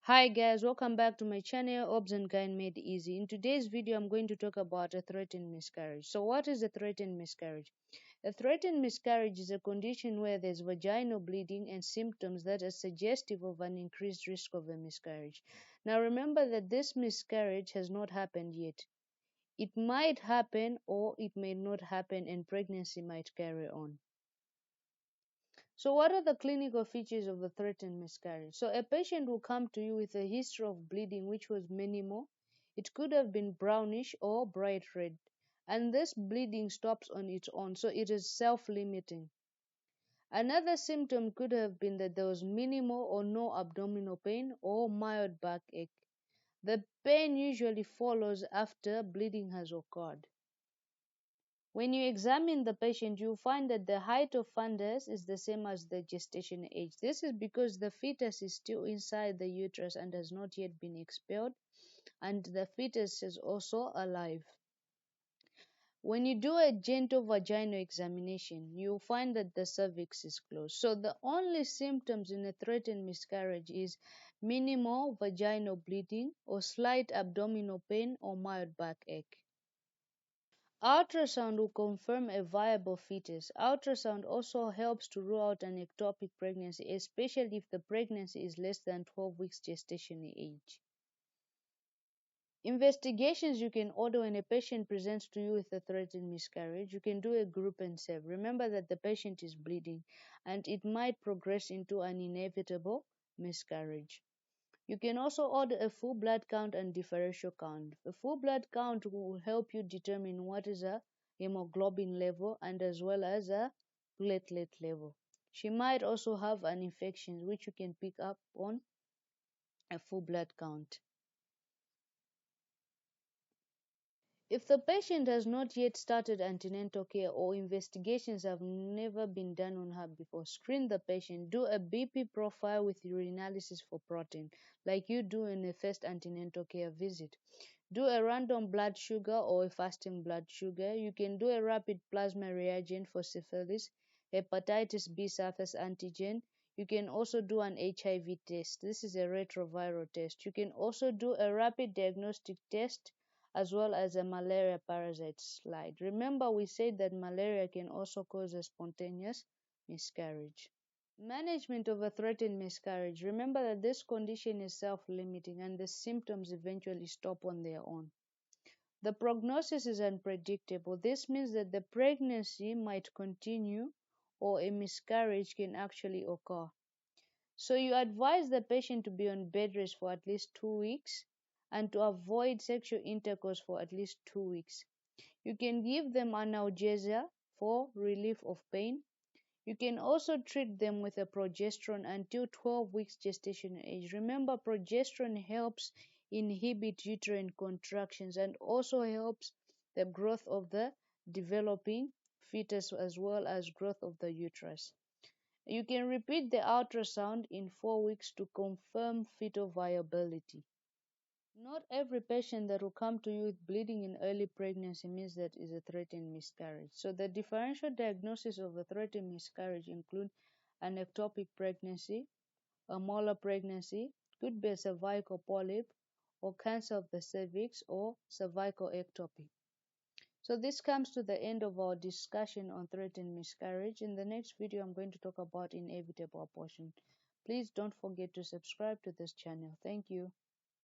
Hi guys, welcome back to my channel Obgyn Made Easy. In today's video, I'm going to talk about a threatened miscarriage. So what is a threatened miscarriage? A threatened miscarriage is a condition where there's vaginal bleeding and symptoms that are suggestive of an increased risk of a miscarriage. Now remember that this miscarriage has not happened yet. It might happen or it may not happen and pregnancy might carry on. So, what are the clinical features of a threatened miscarriage? So, a patient will come to you with a history of bleeding which was minimal. It could have been brownish or bright red. And this bleeding stops on its own, so it is self limiting. Another symptom could have been that there was minimal or no abdominal pain or mild backache. The pain usually follows after bleeding has occurred. When you examine the patient, you find that the height of fundus is the same as the gestation age. This is because the fetus is still inside the uterus and has not yet been expelled, and the fetus is also alive. When you do a gentle vaginal examination, you find that the cervix is closed. So the only symptoms in a threatened miscarriage is minimal vaginal bleeding or slight abdominal pain or mild backache. Ultrasound will confirm a viable fetus. Ultrasound also helps to rule out an ectopic pregnancy, especially if the pregnancy is less than 12 weeks gestation age. Investigations you can order when a patient presents to you with a threatened miscarriage. You can do a group and save. Remember that the patient is bleeding and it might progress into an inevitable miscarriage. You can also order a full blood count and differential count. A full blood count will help you determine what is a hemoglobin level and as well as a platelet level. She might also have an infection which you can pick up on a full blood count. If the patient has not yet started antenatal care or investigations have never been done on her before, screen the patient, do a BP profile with urinalysis for protein, like you do in a first antenatal care visit. Do a random blood sugar or a fasting blood sugar. You can do a rapid plasma reagent for syphilis, hepatitis B surface antigen. You can also do an HIV test. This is a retroviral test. You can also do a rapid diagnostic test as well as a malaria parasite slide. Remember, we said that malaria can also cause a spontaneous miscarriage. Management of a threatened miscarriage. Remember that this condition is self limiting and the symptoms eventually stop on their own. The prognosis is unpredictable. This means that the pregnancy might continue or a miscarriage can actually occur. So you advise the patient to be on bed rest for at least 2 weeks and to avoid sexual intercourse for at least 2 weeks. You can give them analgesia for relief of pain. You can also treat them with a progesterone until 12 weeks gestation age. Remember, progesterone helps inhibit uterine contractions and also helps the growth of the developing fetus as well as growth of the uterus. You can repeat the ultrasound in 4 weeks to confirm fetal viability. Not every patient that will come to you with bleeding in early pregnancy means that is a threatened miscarriage. So the differential diagnosis of a threatened miscarriage include an ectopic pregnancy, a molar pregnancy, could be a cervical polyp, or cancer of the cervix, or cervical ectopy. So this comes to the end of our discussion on threatened miscarriage. In the next video, I'm going to talk about inevitable abortion. Please don't forget to subscribe to this channel. Thank you.